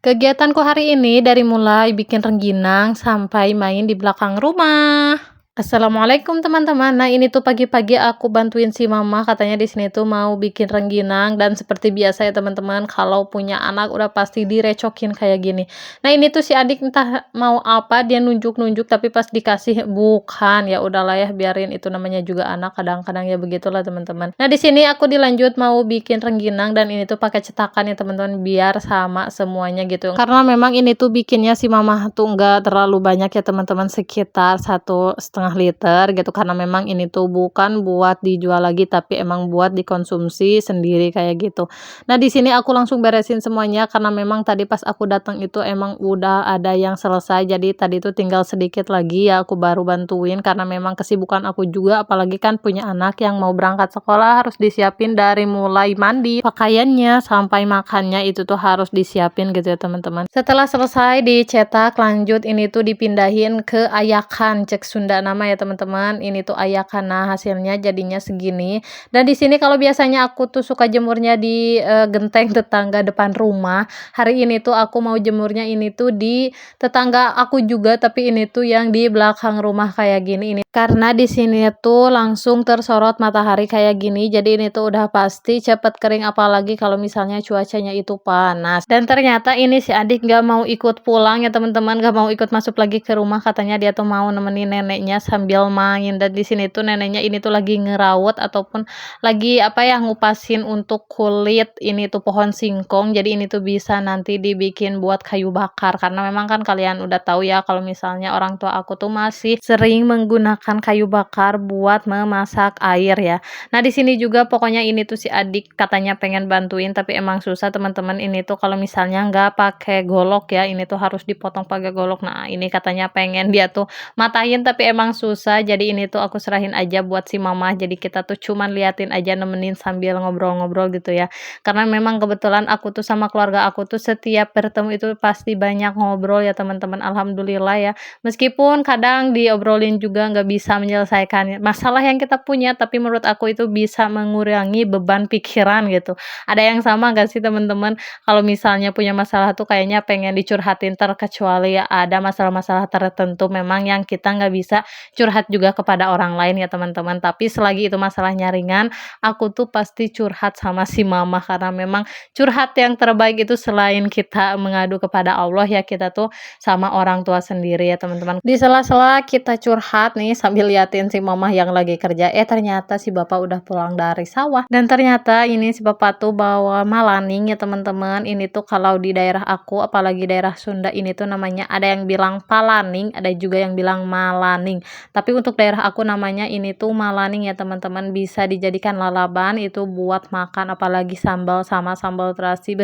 Kegiatanku hari ini dari mulai bikin rengginang sampai main di belakang rumah. Assalamualaikum teman-teman. Nah, ini tuh pagi-pagi aku bantuin si mama, katanya di sini tuh mau bikin rengginang dan seperti biasa ya teman-teman, kalau punya anak udah pasti direcokin kayak gini. Nah, ini tuh si adik entah mau apa, dia nunjuk-nunjuk tapi pas dikasih bukan. Ya udahlah ya, biarin, itu namanya juga anak, kadang-kadang ya begitulah teman-teman. Nah, di sini aku dilanjut mau bikin rengginang dan ini tuh pakai cetakan ya teman-teman, biar sama semuanya gitu. Karena memang ini tuh bikinnya si mama tuh enggak terlalu banyak ya teman-teman, sekitar 1,5 liter gitu, karena memang ini tuh bukan buat dijual lagi tapi emang buat dikonsumsi sendiri kayak gitu. Nah, di sini aku langsung beresin semuanya karena memang tadi pas aku datang itu emang udah ada yang selesai, jadi tadi tuh tinggal sedikit lagi ya aku baru bantuin karena memang kesibukan aku juga, apalagi kan punya anak yang mau berangkat sekolah, harus disiapin dari mulai mandi, pakaiannya sampai makannya itu tuh harus disiapin gitu ya teman-teman. Setelah selesai dicetak, lanjut ini tuh dipindahin ke ayakan, cek Sunda nama ya teman-teman. Ini tuh ayakan. Nah, hasilnya jadinya segini. Dan di sini kalau biasanya aku tuh suka jemurnya di genteng tetangga depan rumah. Hari ini tuh aku mau jemurnya ini tuh di tetangga aku juga, tapi ini tuh yang di belakang rumah kayak gini. Ini karena di sini tuh langsung tersorot matahari kayak gini. Jadi ini tuh udah pasti cepet kering, apalagi kalau misalnya cuacanya itu panas. Dan ternyata ini si adik nggak mau ikut pulang ya teman-teman, nggak mau ikut masuk lagi ke rumah, katanya dia tuh mau nemenin neneknya sambil main. Dan di sini tuh neneknya ini tuh lagi ngerawat ataupun lagi apa ya, ngupasin untuk kulit ini tuh pohon singkong, jadi ini tuh bisa nanti dibikin buat kayu bakar, karena memang kan kalian udah tahu ya kalau misalnya orang tua aku tuh masih sering menggunakan kayu bakar buat memasak air ya. Nah, di sini juga pokoknya ini tuh si adik katanya pengen bantuin tapi emang susah teman-teman, ini tuh kalau misalnya nggak pakai golok ya, ini tuh harus dipotong pakai golok. Nah, ini katanya pengen dia tuh matahin tapi emang susah, jadi ini tuh aku serahin aja buat si mama, jadi kita tuh cuman liatin aja, nemenin sambil ngobrol-ngobrol gitu ya. Karena memang kebetulan aku tuh sama keluarga aku tuh setiap bertemu itu pasti banyak ngobrol ya teman-teman, alhamdulillah ya. Meskipun kadang diobrolin juga nggak bisa menyelesaikan masalah yang kita punya, tapi menurut aku itu bisa mengurangi beban pikiran gitu. Ada yang sama nggak sih teman-teman? Kalau misalnya punya masalah tuh kayaknya pengen dicurhatin, terkecuali ya ada masalah-masalah tertentu memang yang kita nggak bisa curhat juga kepada orang lain ya teman-teman. Tapi selagi itu masalahnya ringan, aku tuh pasti curhat sama si mama, karena memang curhat yang terbaik itu selain kita mengadu kepada Allah ya, kita tuh sama orang tua sendiri ya teman-teman. Di sela-sela kita curhat nih sambil liatin si mama yang lagi kerja, ternyata si bapak udah pulang dari sawah. Dan ternyata ini si bapak tuh bawa malaning ya teman-teman. Ini tuh kalau di daerah aku, apalagi daerah Sunda, ini tuh namanya ada yang bilang palaning, ada juga yang bilang malaning. Tapi untuk daerah aku namanya ini tuh malaning ya teman-teman, bisa dijadikan lalaban itu buat makan, apalagi sambal sama sambal terasi,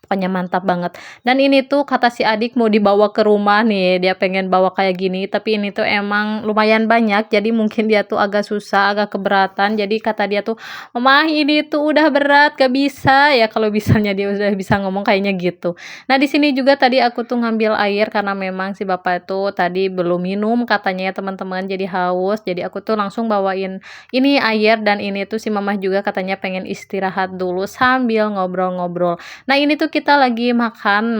pokoknya mantap banget. Dan ini tuh kata si adik mau dibawa ke rumah nih, dia pengen bawa kayak gini, tapi ini tuh emang lumayan banyak, jadi mungkin dia tuh agak susah, agak keberatan. Jadi kata dia tuh, "Mama, ini tuh udah berat, gak bisa." Ya kalau misalnya dia udah bisa ngomong kayaknya gitu. Nah, di sini juga tadi aku tuh ngambil air karena memang si bapak itu tadi belum minum katanya ya teman-teman, jadi haus. Jadi aku tuh langsung bawain ini air, dan ini tuh si mamah juga katanya pengen istirahat dulu sambil ngobrol-ngobrol. Nah, ini tuh kita lagi makan,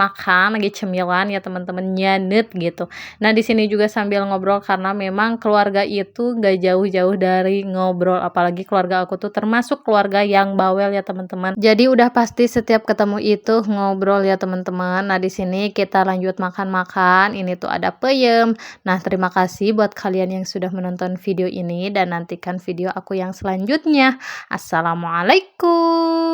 lagi cemilan ya teman-teman, nyanet gitu. Nah, di sini juga sambil ngobrol karena memang keluarga itu gak jauh-jauh dari ngobrol, apalagi keluarga aku tuh termasuk keluarga yang bawel ya teman-teman. Jadi udah pasti setiap ketemu itu ngobrol ya teman-teman. Nah, di sini kita lanjut makan-makan. Ini tuh ada peyem. Nah, terima kasih buat kalian yang sudah menonton video ini dan nantikan video aku yang selanjutnya. Assalamualaikum.